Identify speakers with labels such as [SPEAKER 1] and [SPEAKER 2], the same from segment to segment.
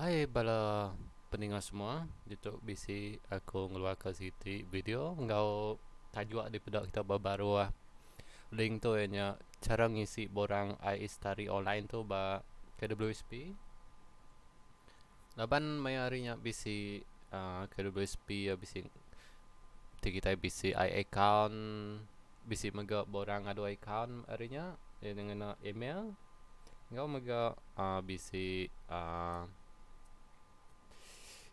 [SPEAKER 1] Hai bala pendengar semua, itu bisi aku ngeluarkan siti video ngau tajuk daripada kita baru lah. Link tu hanya cara ngisi borang iStudy online tu ba KWSP. Laban maya harinya bisi KWSP ya bisi kita bisi account bisi mega borang ada account harinya dengan email ngau mega bisi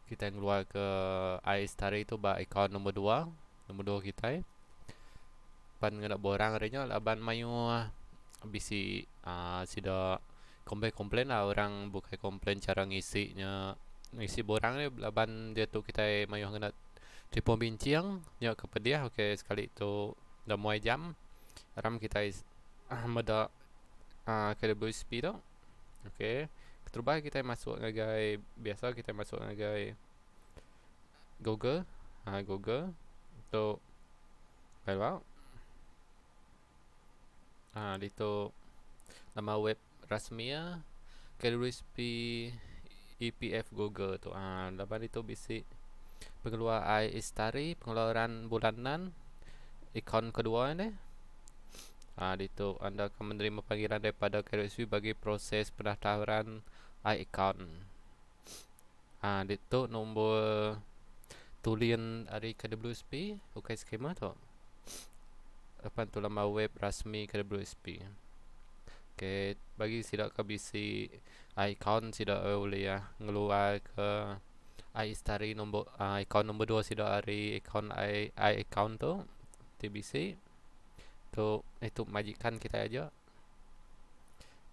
[SPEAKER 1] kita yang keluar ke iStudy itu ba account nombor 2 kita pan ngada borang adanya laban mayu bisi sida komplain lah orang bukai komplain cara ngisi borang ni laban dia tu kita mayu ngada telefon bincang nya ke dia okey sekali tu dah muai jam ram kita meda KWSP tu okey terbaik kita masuk ngagai biasa kita masuk ngagai Google Google tu kalau dito nama web rasminya KWSP EPF Google tu laban itu bisi pengeluar iStudy pengeluaran bulanan ikon kedua ni dito anda akan menerima panggilan daripada KWSP bagi proses pendaftaran account dito nombor tulian dari KWSP bukan skema tu apa tu nama web rasmi KWSP. Okay, bagi sidak ke bisi account sidak boleh ya ngeluar ke iStudy nombor account nombor 2 sidak hari account account tu TBC tu itu majikan kita aja.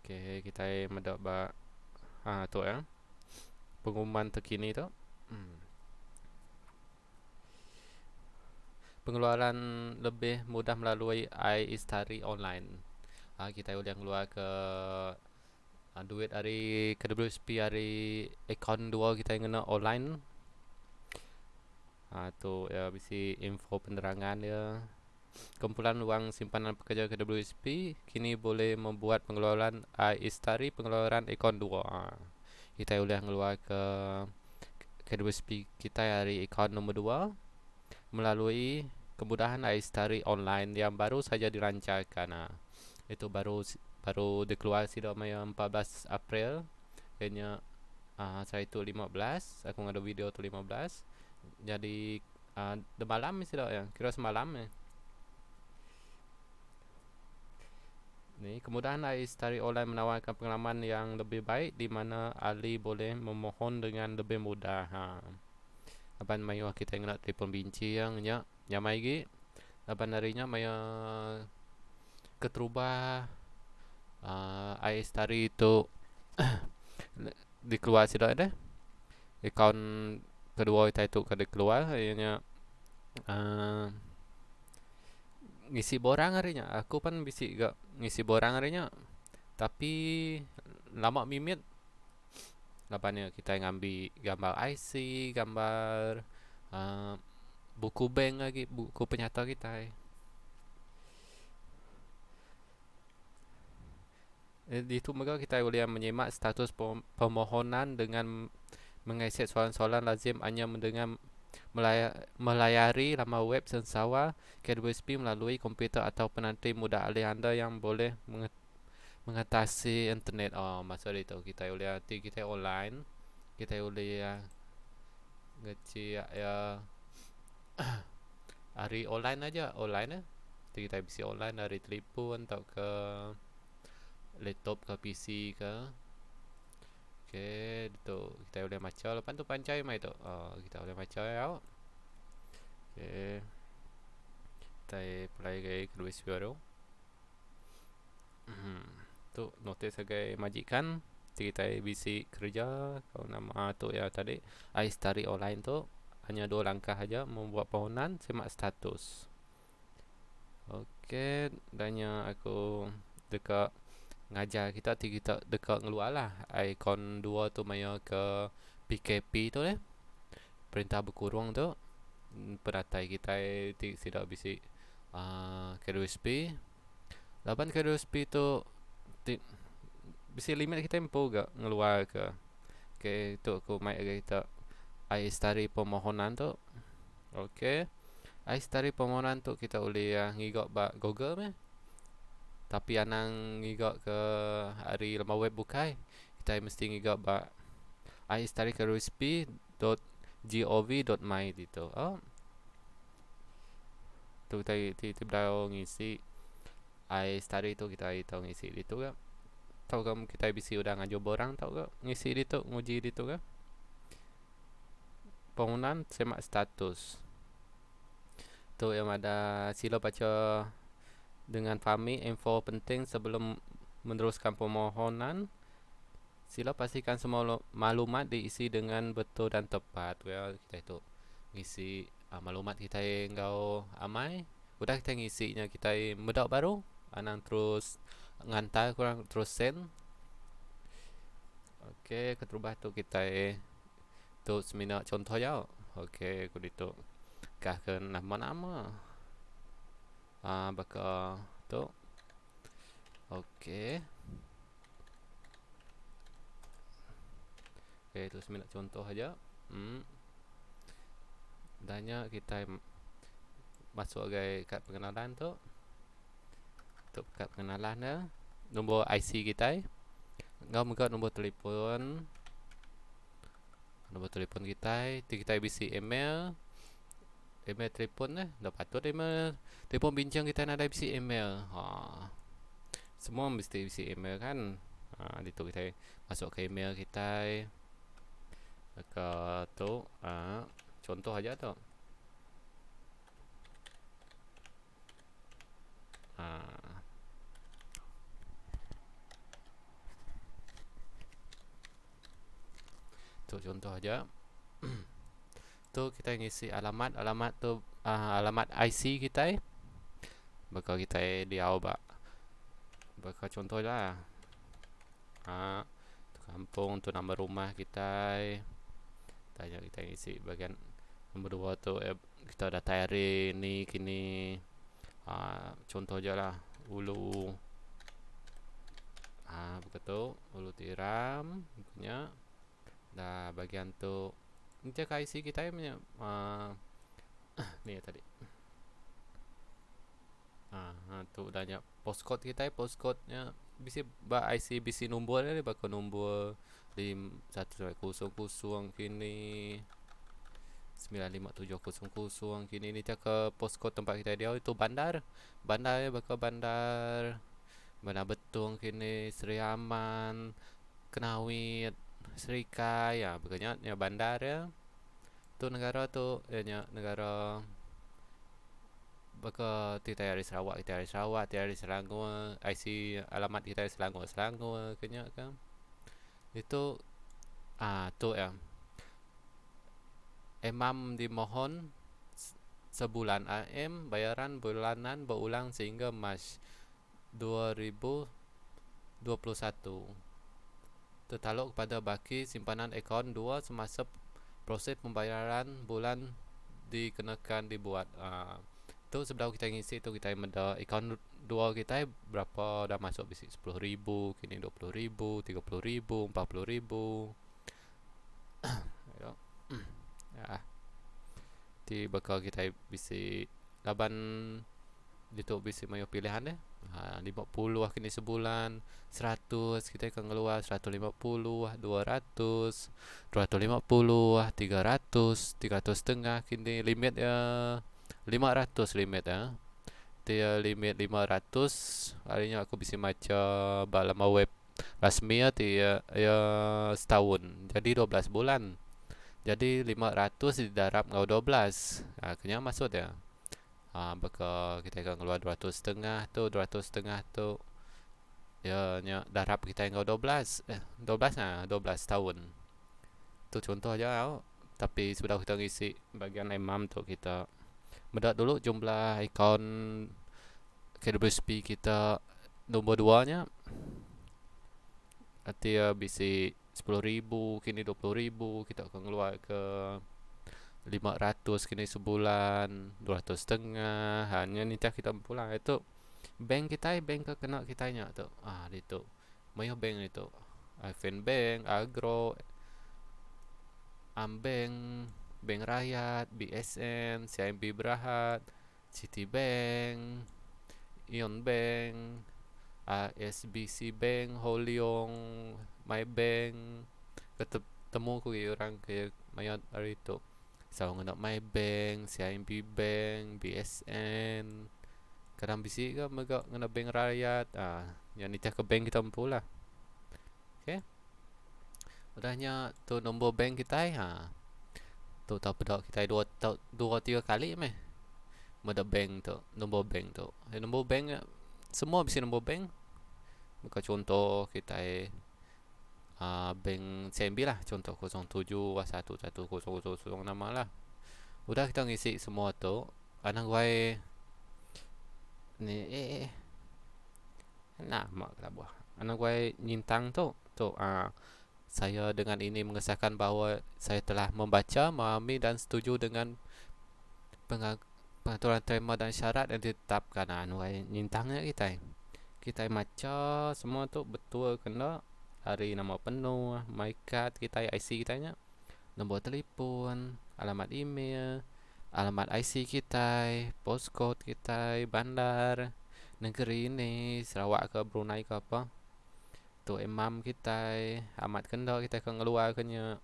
[SPEAKER 1] Okay, kita mendak ba tu ya pengumuman terkini tu. Pengeluaran lebih mudah melalui iStudy online. Kita boleh keluar ke duit dari KWSP hari account 2 kita yang kena online. Tu ya bisi info penerangan ya. Kumpulan wang simpanan pekerja KWSP kini boleh membuat pengeluaran iStudy pengeluaran account 2. Kita boleh keluar ke KWSP kita hari account nombor 2 melalui kemudahan iStudy online yang baru saja dilancarkan. Itu baru dikeluar sida Maya 14 April kayaknya saya itu 15 aku ngada video tu 15 jadi de malam sida ya kira semalam ni kemudahan iStudy online menawarkan pengalaman yang lebih baik di mana ahli boleh memohon dengan lebih mudah. Apan mayu kita nak telefon bincang nya nyamai gi apan harinya maya keterubah iStudy itu dikeluar sudah ada account kedua kita itu kada keluar hanya ngisi borang harinya aku pan bisi gak ngisi borang harinya tapi lama mimit lapanya kita ngambil gambar IC gambar buku bank lagi buku penyata kita di itu maka kita boleh menyimak status permohonan dengan mengisi soalan-soalan lazim hanya dengan melayari laman web sensawa KWSP melalui komputer atau penanti mudah alih anda yang boleh mengatasi internet. Maksud itu kita boleh hati kita online kita boleh ngeci ya hari online aja online kita bisa online dari telefon atau ke laptop ke PC ke. Okay, itu kita boleh macam lepas tu pancai mai tu. Kita boleh macam ya. Okay. Kita play gay kedua suara. Tu notis sebagai majikan kita bisi kerja kalau nama tu ya tadi iStudy online tu hanya 2 langkah aja membuat permohonan semak status. Okey, dannya aku dekat ngajar kita dekat ngeluar lah ikon 2 tu maya ke PKP tu perintah berkurung tu peratai kita tidak bisi KWSP lapan KWSP tu bisi limit kita empo gak ngeluar ke Okey, tu aku mai kita Aistari permohonan tu. Okey. Aistari permohonan tu kita boleh ngigok ba Google meh. Tapi anang ngigok ke hari lama web bukai. Kita mesti ngigok ba aistarikeruspi.gov.my gitu. Oh, tu kita ngisi Aistari tu kita ngisi itu kan. Tahu kamu kita bisa udah ngajuh borang tahu ke ngisi itu nguji itu kan. Permohonan semak status. Tu yang ada sila baca dengan fahami info penting sebelum meneruskan permohonan. Sila pastikan semua maklumat diisi dengan betul dan tepat. Well, kita itu ngisi maklumat kita yang kau amai. Udah kita ngisinya kita medak baru. Anang terus ngantar kurang terus send. Okey, keterubah tu kita tu semina contoh ya. Okey, aku itu kahkan nama-nama. Baka tu. Okey. Okey, itu semina contoh aja. Danya kita masuk kad pengenalan tu. Untuk kad pengenalan dia, nombor IC kita. Ngau muka nombor telefon kita. Kita bisi email telefon dah patut email telefon bincang kita nak ada bisi email. Semua mesti bisi email kan. Itu kita masuk ke email kita. Ke tu contoh aja tu. Tu contoh aja. Tu kita ngisi alamat tu alamat IC kita. Bakal kita diau bakal contoh lah. Tu kampung tu nama rumah kita. Tanya kita ngisi bagian nombor 2 tu kita data hari ni kini. Contoh aja lah Ulu. Begitu Ulu Tiram punya. Dah bagian tu ni cak IC kita punya ni tadi. Tu danya postcode kita, postcode-nya bisi ba IC bisi nombor ni bakal nombor 100 kini 95700 kini ni cak ke postcode tempat kita dia itu bandar bakal bandar Betung kini Seri Aman Kenawit Serikai beganya bandar ya. Tu negara tu negara baka tiada Sarawak, tiada Selangor, IC alamat kita Selangor kenya kan. Itu tu Emam dimohon sebulan AM bayaran bulanan berulang sehingga Mac 2021. Tertaluk kepada baki simpanan akaun 2 semasa proses pembayaran bulan dikenakan dibuat. Tu sebelum kita ngisi tu kita ada akaun 2 kita berapa dah masuk bisi 10,000, kini 20,000, 30,000, 40,000. Di bakal kita bisi laban itu bisi mayo pilihan 50 kini sebulan, 100 kita akan keluar 150, 200, 250, 300, 300 setengah kini limit 500 limit dia limit 500 harinya aku bisa baca balama web rasmi dia setahun jadi 12 bulan jadi 500 didarab ngau 12 kenyang masuk dia. Bakal kita akan keluar 200 setengah tu ya darab kita ngau 12 tahun. Tu contoh aja tapi sudah kita ngisi bagian imam tu kita bedak dulu jumlah akaun KWSP kita nombor 2 nya artinya bisi 10,000 kini 20,000 kita akan keluar ke 500 kini sebulan 200 setengah hanya ni kita pulang itu bank kita bank ke kena kita nya tu itu mayo bank itu iFin Bank Agro Bank, Bank Rakyat, BSN, CIMB Berhad, Citibank, Ion Bank, SBC Bank, Holiong, Maybank. Ketemu ko orang kaya mayat hari itu. Sa nga Maybank, CIMB Bank, BSN. Kadang bisi ka maga nga Bank Rakyat. Yan ita ke bank kita pula. Okay? Udahnya tu nombor bank kita tu tahu pada kita dua tiga kali meh. Mada bank tu, nombor bank tu. Nombor bank semua bisa nombor bank. Maka contoh kita bank CMB lah, contoh 0711100006 lah. Udah kita ngisi semua tu. Anang gue ni nama lah buah. Anang gue nyintang tu saya dengan ini mengesahkan bahawa saya telah membaca, memahami dan setuju dengan pengaturan terma dan syarat yang ditetapkan. Nyintangnya kita baca semua tu betul kena, hari nama penuh, my card kita, IC kita, nombor telefon, alamat email, alamat IC kita, postcode kita, bandar, negeri ini, Sarawak ke Brunei ke apa, tu imam kita, amat kena kita akan ngeluarkannya.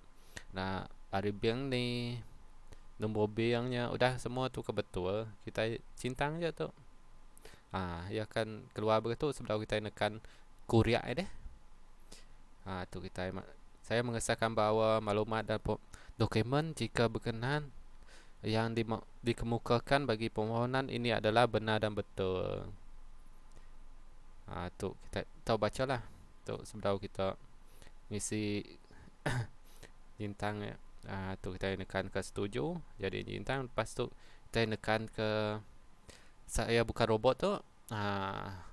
[SPEAKER 1] Nah, hari bank ni, nombor banknya, udah semua tu kebetul, kita cintang je tu. Ya akan keluar begitu sebelum kita nekan kuriak deh. Tu kita saya mengesahkan bahawa maklumat dan dokumen jika berkenan yang dikemukakan bagi permohonan ini adalah benar dan betul. Tu kita tahu bacalah tu sebelum kita ngisi bintang ya. Tu kita nekan ke setuju jadi bintang, lepas tu kita nekan ke saya bukan robot tu.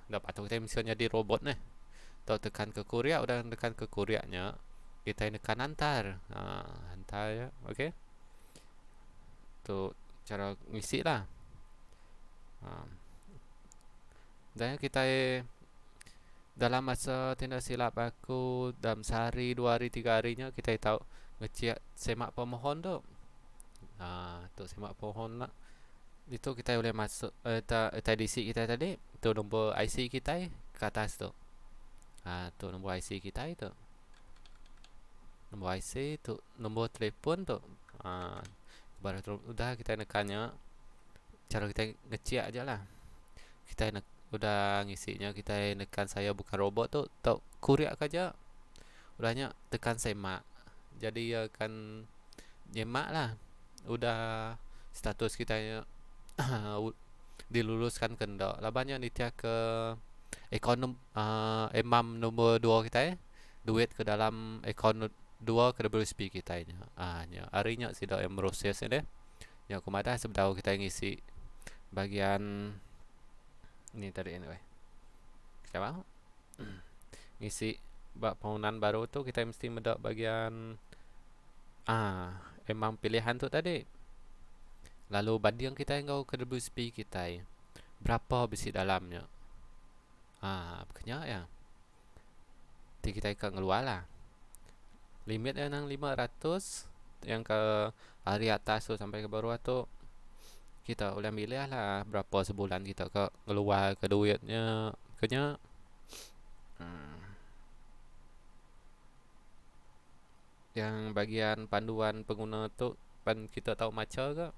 [SPEAKER 1] Dapat tu kita mesti jadi robot nih. Tahu tekan ke kuriak, udah tekan ke kuriaknya, kita nekan hantar. Hantar ya, okey. Tu cara ngisi lah. Dan kita dalam masa tidak silap aku dalam sehari, 2 hari, 3 harinya kita tahu ngecek semak pemohon tu. Tu semak pemohon nak. Itu kita boleh masuk edisi kita tadi, tu nombor IC kita ke atas tu. Tu nombor IC kita itu. Nombor IC tu, nombor telefon tu. Baru udah kita nekannya. Cara kita ngecek aja lah. Kita udah ngisinya, kita nekan saya bukan robot tu, tak kuriak aja. Udahnya tekan semak. Jadi akan nyemak lah. Udah status kita diluluskan kendak. Labanya nitia ke akaun imam nombor 2 kita duit ke dalam akaun 2 ke WSP kita harinya sudah yang proses deh. Yang kemarin sebelum kita ngisi bagian ini tadi anyway. Kita mau ngisi bak permohonan baru tu kita mesti mendak bagian imam pilihan tu tadi. Lalu banding kita yang ke WSP kita berapa besi dalamnya. Bukannya ya. Nanti kita akan ngeluar lah. Limitnya nang 500. Yang ke hari atas tu sampai ke bawah tu kita boleh milih lah berapa sebulan kita ke ngeluar ke duitnya. Bukannya yang bagian panduan pengguna tu kita tahu macam ke.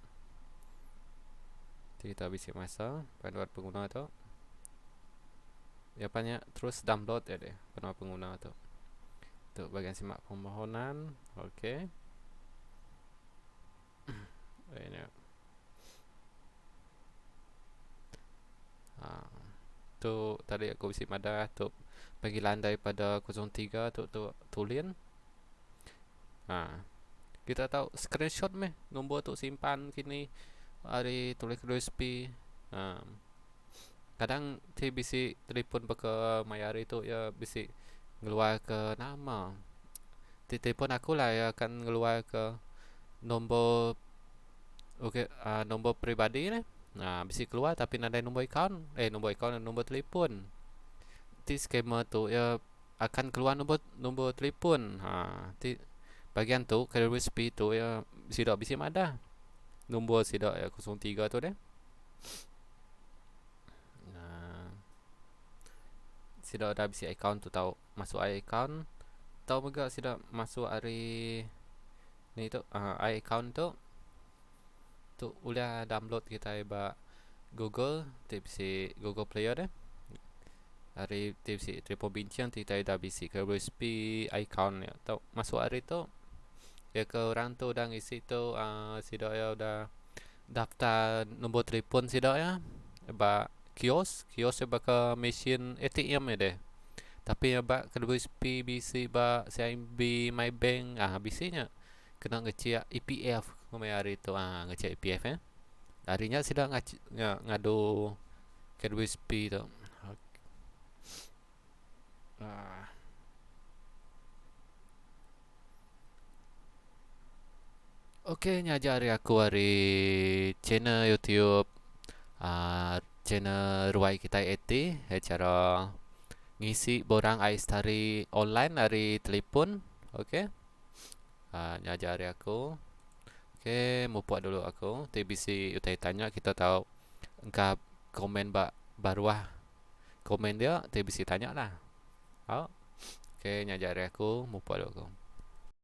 [SPEAKER 1] Kita bisa masuk panduan pengguna tu. Ya banyak terus download ya deh panduan pengguna tu. Tu bagian simak permohonan. Okey. Ini. Tu tadi aku isi madah tu panggilan daripada 03 tu tulian. Kita tahu screenshot meh nombor tu simpan kini hari tulis resipi. Kadang TBC telefon ke mayari tu ya bisi ngeluar ke nama. Telefon aku lah ya akan ngeluar ke nombor nombor pribadi ni. Bisi keluar tapi ada nombor akaun, nombor akaun dan nombor telefon. Ti skema tu ya akan keluar nombor telefon. bagian tu kalau recipe tu ya sidak bisi madah nombor sidak ya 03 tu deh. Nah, sidak dah bisi account tu tahu masuk account tahu juga sidak masuk hari ni tu account tu udah download kita ba Google tips Google Player deh. Hari tips triple bincang kita dah bisi ke recipe account ya tahu masuk hari tu ya ke orang tu dah ngisi tu sidak ya udah daftar nombor telefon sidak ya ba kios ya ba ke mesin ATM ya deh. Tapi ya ba kalau bisi ba CIMB My Bank bisinya kena ngecek EPF kemai hari tu ngecek EPF ya. Harinya sudah ngadu KWSP tu. Ah. Okey, nyajari aku hari channel YouTube channel Ruai Kita ET cara ngisi borang ais tari online dari telefon. Okey. Nyajari aku. Okey, mau buat dulu aku. TBC utai tanya kita tahu engkau komen baruah komen dia TBC tanya lah. Oh. Okey, nyajari aku mau buat dulu aku.